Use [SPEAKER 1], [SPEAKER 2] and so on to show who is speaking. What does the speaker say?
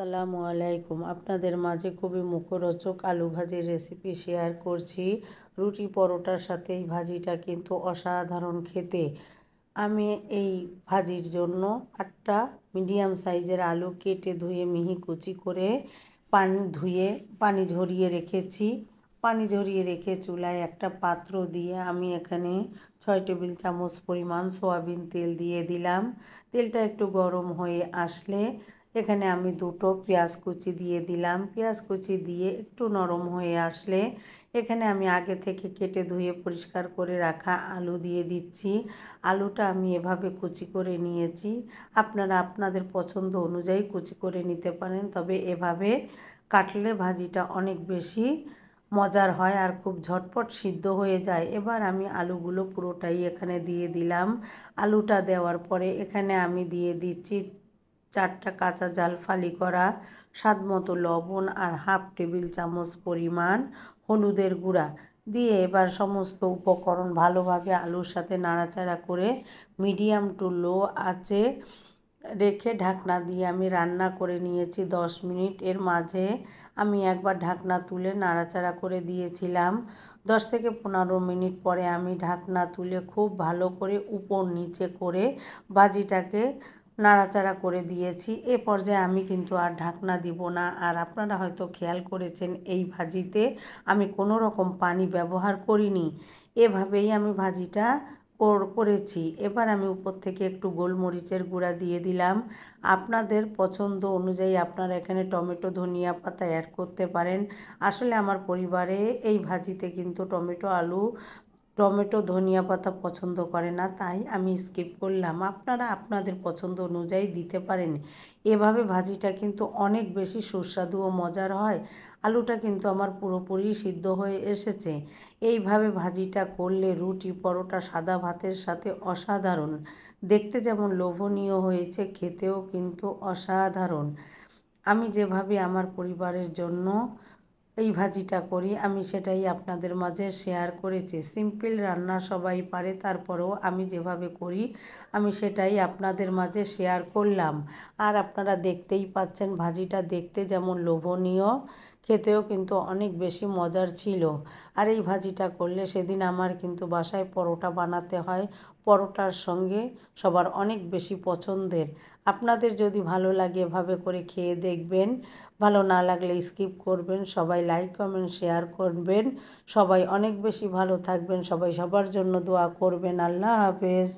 [SPEAKER 1] আসসালামু আলাইকুম। আপনাদের মাঝে খুবই মুখরোচক আলু ভাজির রেসিপি শেয়ার করছি। রুটি পরোটার সাথে এই ভাজিটা কিন্তু অসাধারণ খেতে। আমি এই ভাজির জন্য 8টা মিডিয়াম সাইজের আলু কেটে ধুয়ে মিহি কুচি করে পানি ঝরিয়ে রেখেছি। পানি ঝরিয়ে রেখে চুলায় একটা পাত্র দিয়ে আমি এখানে 6 টেবিল চামচ পরিমাণ সয়াবিন তেল দিয়ে দিলাম। তেলটা একটু গরম হয়ে আসলে এখানে আমি 2টো পেঁয়াজ কুচি দিয়ে দিলাম। পেঁয়াজ কুচি দিয়ে একটু নরম হয়ে আসলে এখানে আমি আগে থেকে কেটে ধুয়ে পরিষ্কার করে রাখা আলু দিয়ে দিচ্ছি। আলুটা আমি এভাবে কুচি করে নিয়েছি। আপনারা আপনাদের পছন্দ অনুযায়ী কুচি করে নিতে পারেন, তবে এভাবে কাটলে ভাজিটা অনেক বেশি মজার হয় আর খুব ঝটপট সিদ্ধ হয়ে যায়। এবার আমি আলুগুলো পুরোটাই এখানে দিয়ে দিলাম। আলুটা দেওয়ার পরে এখানে আমি দিয়ে দিচ্ছি 4টা কাঁচা জাল ফালি করা, স্বাদমতো লবণ আর হাফ টেবিল চামচ পরিমাণ হলুদের গুঁড়া দিয়ে এবার সমস্ত উপকরণ ভালোভাবে আলুর সাথে নাড়াচাড়া করে মিডিয়াম টু লো আঁচে রেখে ঢাকনা দিয়ে আমি রান্না করে নিয়েছি 10 মিনিট। এর মাঝে আমি একবার ঢাকনা তুলে নাড়াচাড়া করে দিয়েছিলাম। 10 থেকে 15 মিনিট পরে আমি ঢাকনা তুলে খুব ভালো করে উপর নিচে করে ভাজিটাকে নাড়াচাড়া করে দিয়েছি। এ পর্যায়ে আমি কিন্তু আর ঢাকনা দিব না। আর আপনারা হয়তো খেয়াল করেছেন এই ভাজিতে আমি কোনো রকম পানি ব্যবহার করিনি। এভাবেই আমি ভাজিটা করেছি। এবার আমি উপর থেকে একটু গোলমরিচের গুঁড়া দিয়ে দিলাম। আপনাদের পছন্দ অনুযায়ী আপনারা এখানে টমেটো ধনিয়া পাতা অ্যাড করতে পারেন। আসলে আমার পরিবারে এই ভাজিতে কিন্তু টমেটো ধনিয়া পাতা পছন্দ করে না, তাই আমি স্কিপ করলাম। আপনারা আপনাদের পছন্দ অনুযায়ী দিতে পারেন। এভাবে ভাজিটা কিন্তু অনেক বেশি সুস্বাদু ও মজার হয়। আলুটা কিন্তু আমার পুরোপুরি সিদ্ধ হয়ে এসেছে। এইভাবে ভাজিটা করলে রুটি পরোটা সাদা ভাতের সাথে অসাধারণ, দেখতে যেমন লোভনীয় হয়েছে খেতেও কিন্তু অসাধারণ। আমি যেভাবে আমার পরিবারের জন্য এই ভাজিটা করি আমি সেটাই আপনাদের মাঝে শেয়ার করেছি। সিম্পল রান্না সবাই পারে, তারপরেও আমি যেভাবে করি আমি সেটাই আপনাদের মাঝে শেয়ার করলাম। আর আপনারা দেখতেই পাচ্ছেন ভাজিটা দেখতে যেমন লোভনীয়, খেতেও কিন্তু অনেক বেশি মজার ছিল। আর এই ভাজিটা করলে সেদিন আমার কিন্তু বাসায় পরোটা বানাতে হয়। পরোটার সঙ্গে সবার অনেক বেশি পছন্দের। আপনাদের যদি ভালো লাগে এভাবে করে খেয়ে দেখবেন, ভালো না লাগলে স্কিপ করবেন। সবাই লাইক কমেন্ট শেয়ার করবেন। সবাই অনেক বেশি ভালো থাকবেন। সবাই সবার জন্য দোয়া করবেন। আল্লাহ হাফেজ।